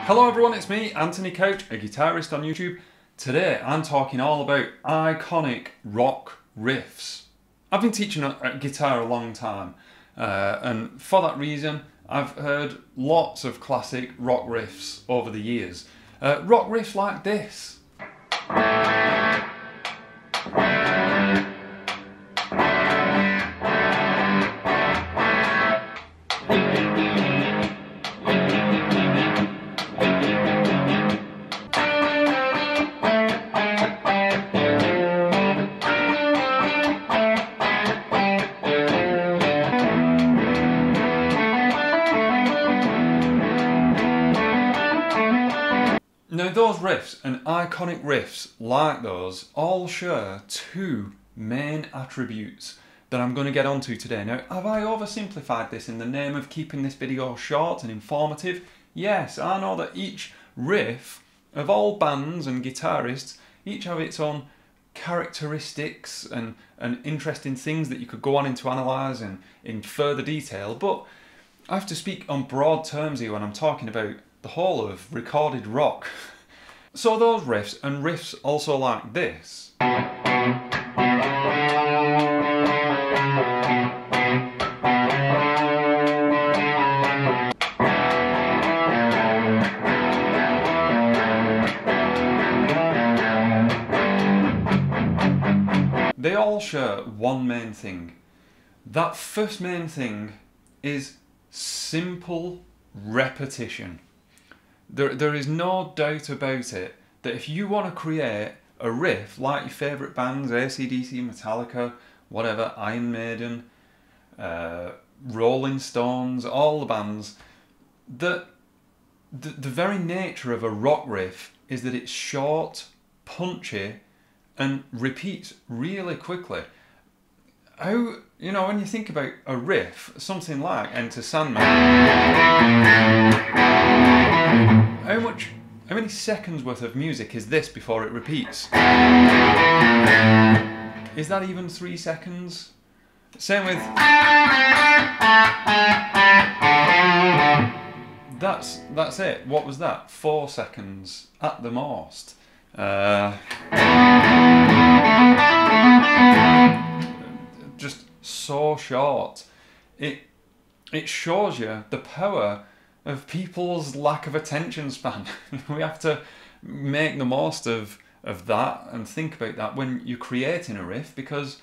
Hello everyone, it's me, Anthony Couch, a guitarist on YouTube. Today I'm talking all about iconic rock riffs. I've been teaching guitar a long time, and for that reason I've heard lots of classic rock riffs over the years. Rock riffs like this. Now those riffs and iconic riffs like those all share two main attributes that I'm going to get onto today. Now, have I oversimplified this in the name of keeping this video short and informative? Yes, I know that each riff of all bands and guitarists each have its own characteristics and interesting things that you could go on into analyse in further detail, but I have to speak on broad terms here when I'm talking about the whole of recorded rock. So those riffs, and riffs also like this, they all share one main thing. That first main thing is simple repetition. There is no doubt about it that if you want to create a riff like your favourite bands, ACDC, Metallica, whatever, Iron Maiden, Rolling Stones, all the bands, that the very nature of a rock riff is that it's short, punchy, and repeats really quickly. How, you know, when you think about a riff, something like Enter Sandman, how many seconds worth of music is this before it repeats? Is that even 3 seconds? Same with... That's it. What was that? 4 seconds at the most. Just so short. It shows you the power of people's lack of attention span. We have to make the most of that and think about that when you're creating a riff, because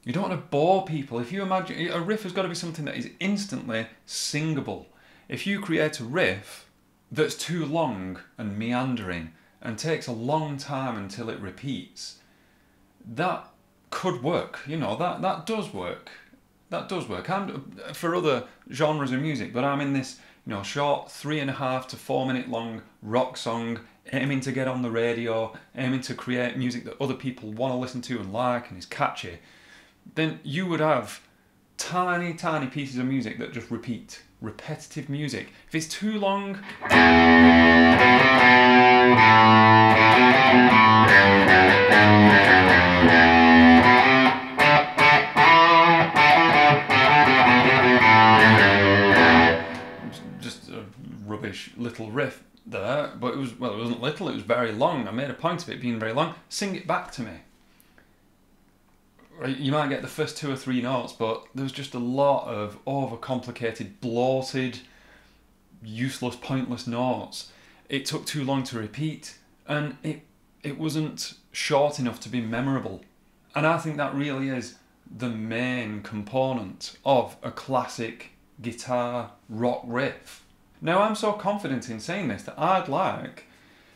you don't want to bore people. If you imagine, a riff has got to be something that is instantly singable. If you create a riff that's too long and meandering and takes a long time until it repeats, that could work, you know, that does work. That does work. And for other genres of music, but I'm in this, you know, short 3.5 to 4 minute long rock song, aiming to get on the radio, aiming to create music that other people want to listen to and like and is catchy, then you would have tiny pieces of music that just repeat. Repetitive music. If it's too long, just a rubbish little riff there, but it was, well, it wasn't little, it was very long. I made a point of it being very long. Sing it back to me. You might get the first 2 or 3 notes, but there was just a lot of overcomplicated, bloated, useless, pointless notes. It took too long to repeat, and it wasn't short enough to be memorable. And I think that really is the main component of a classic guitar rock riff. Now, I'm so confident in saying this that I'd like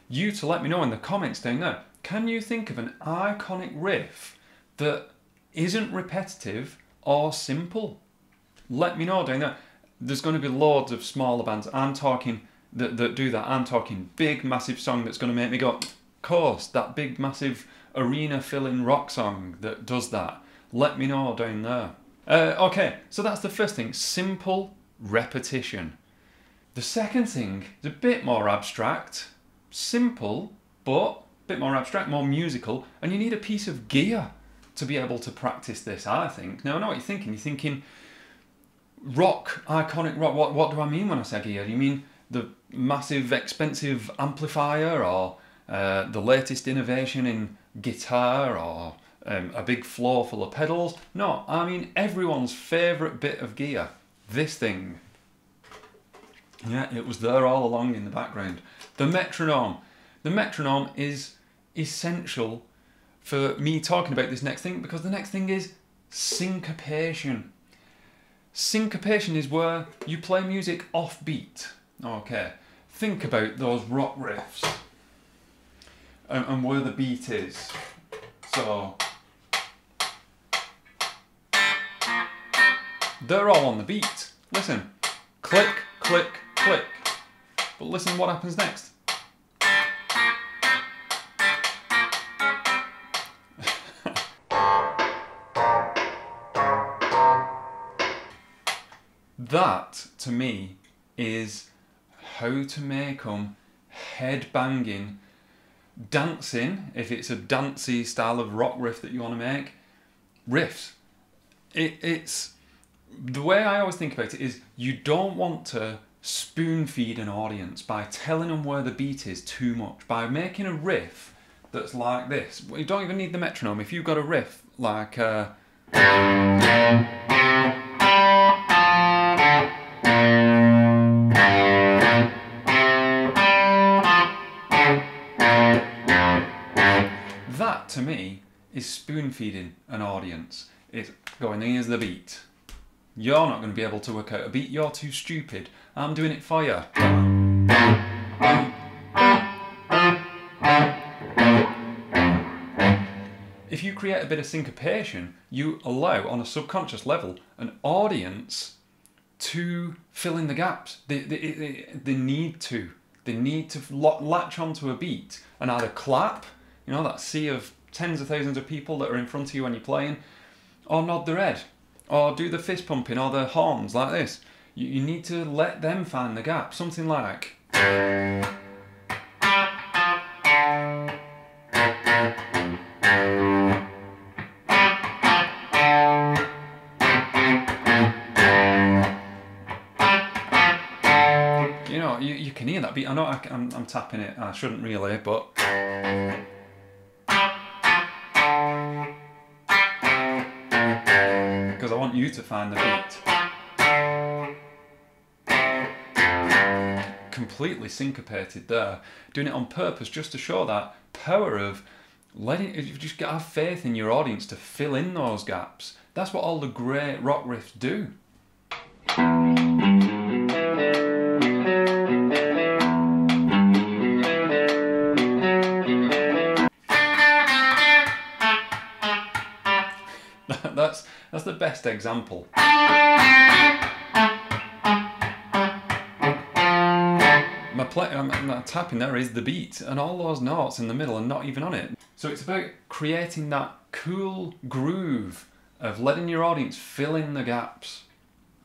you to let me know in the comments down there. Can you think of an iconic riff that isn't repetitive or simple? Let me know down there. There's going to be loads of smaller bands I'm talking that do that. I'm talking big massive song that's going to make me go, of course, that big massive arena filling rock song that does that. Let me know down there. Okay, so that's the first thing, simple repetition. The second thing is a bit more abstract, simple, but a bit more abstract, more musical, and you need a piece of gear to be able to practice this, I think. Now, I know what you're thinking. You're thinking, rock, iconic rock. What do I mean when I say gear? Do you mean the massive, expensive amplifier, or the latest innovation in guitar, or a big floor full of pedals? No, I mean everyone's favourite bit of gear. This thing. Yeah, it was there all along in the background. The metronome. The metronome is essential for me talking about this next thing, because the next thing is syncopation. Syncopation is where you play music off beat. Okay, think about those rock riffs and where the beat is. So they're all on the beat. Listen, click, click, click. But listen what happens next. That, to me, is how to make them head-banging, dancing, if it's a dancey style of rock riff that you want to make, riffs. It's the way I always think about it is you don't want to spoon-feed an audience by telling them where the beat is too much. By making a riff that's like this. You don't even need the metronome. If you've got a riff like... that, to me, is spoon-feeding an audience. It's going, here's the beat. You're not going to be able to work out a beat, you're too stupid. I'm doing it for you. If you create a bit of syncopation, you allow, on a subconscious level, an audience to fill in the gaps. They need to. They need to latch onto a beat and either clap, you know, that sea of tens of thousands of people that are in front of you when you're playing, or nod their head, or do the fist pumping, or the horns like this. You need to let them find the gap. Something like... you know, you can hear that beat. I know I'm tapping it, I shouldn't really, but... because I want you to find the beat. Completely syncopated there. Doing it on purpose just to show that power of letting... you just gotta have faith in your audience to fill in those gaps. That's what all the great rock riffs do. That's the best example. My tapping there is the beat, and all those notes in the middle are not even on it. So it's about creating that cool groove of letting your audience fill in the gaps.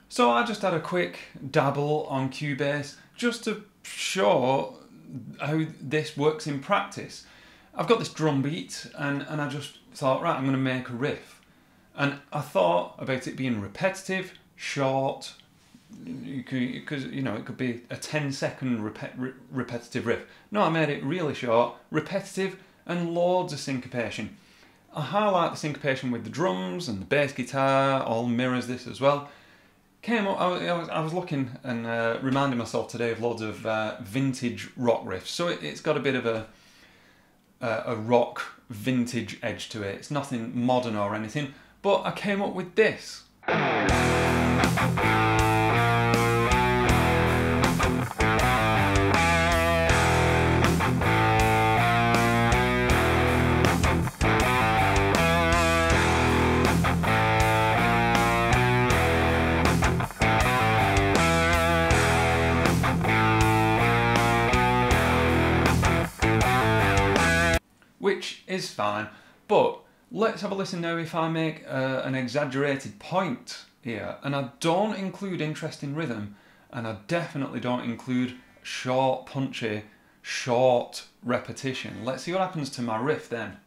So I just had a quick dabble on Cubase just to show how this works in practice. I've got this drum beat, and I just thought, right, I'm going to make a riff. And I thought about it being repetitive, short, because you know, it could be a 10-second repetitive riff. No, I made it really short, repetitive, and loads of syncopation. I highlight the syncopation with the drums, and the bass guitar all mirrors this as well. Came up, I was looking and reminding myself today of loads of vintage rock riffs. So it's got a bit of a rock vintage edge to it. It's nothing modern or anything. But I came up with this. Which is fine, but let's have a listen now if I make an exaggerated point here. And I don't include interesting rhythm, and I definitely don't include short, punchy, short repetition. Let's see what happens to my riff then.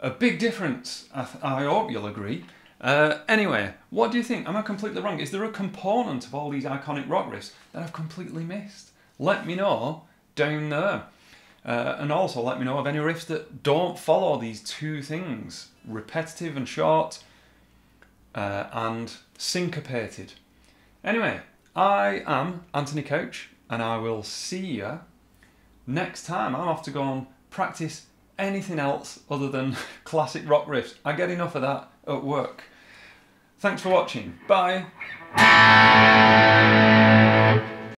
a big difference. I hope you'll agree. Anyway, what do you think? Am I completely wrong? Is there a component of all these iconic rock riffs that I've completely missed? Let me know down there. And also let me know of any riffs that don't follow these two things, repetitive and short, and syncopated. Anyway, I am Anthony Couch, and I will see you next time. I'm off to go and practice anything else other than classic rock riffs. I get enough of that at work. Thanks for watching. Bye.